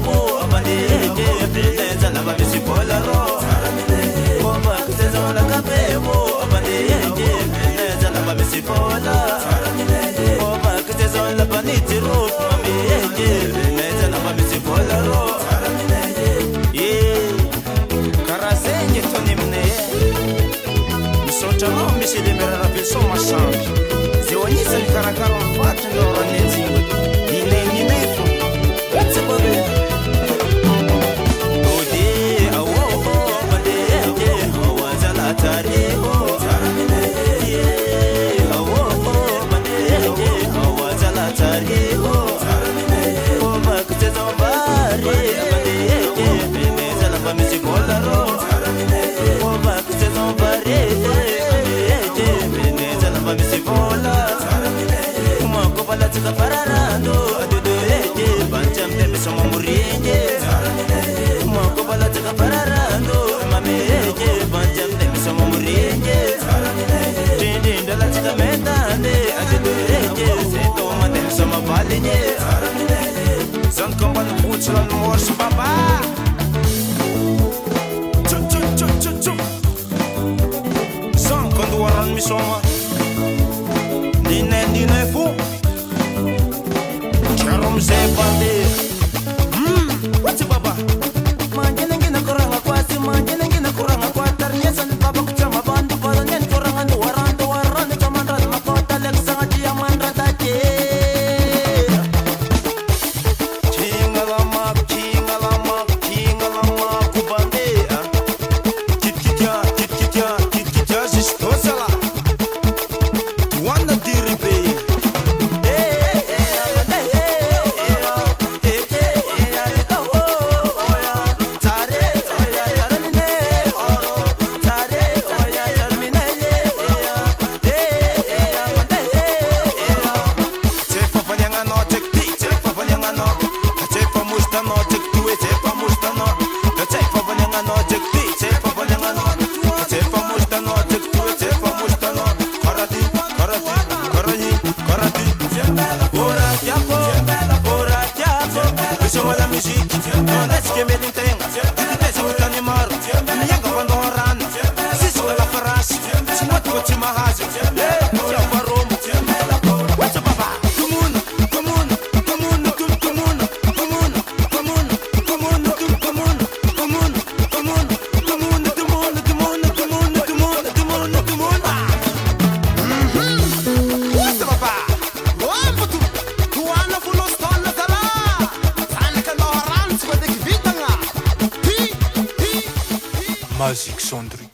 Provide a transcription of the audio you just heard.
bebo amandeje pendenza lava bisipola ro bomba kutenza la kabebo amandeje pendenza lava bisipola bomba kutenza la baniti ro amandeje pendenza lava bisipola ro karasenje tonimne misotano misile merana peso mashange ziwanyisa nikarakara mfatu ngora nenzingo ninefu wetsababe ode awo mandeje awazala tariho awo mandeje awazala tariho oma kuteza mbare mandeje peneza la famisi bolaro oma kuteza mbare mandeje peneza la famisi bola uma kopala tsika fararando adodo eje banjam tembe somo murinje uma kopala tsika fararando mame eje banjam tembe somo murinje dindi ndala tsika mentande adodo eje seto mande somo balinje zan komban futsal mors baba zan kondo waran mi soma Dine fu Charom se bande What's baba Manjana ngina kuranga kwasi manjana ngina kuranga kwatar nyesa ni baba kuchama bandu pala nyen kuranga ni warando chamandra makota leksa dia mandra take Chingala kubande Kitkitya zistosala Wanna diribe Mazik Sondri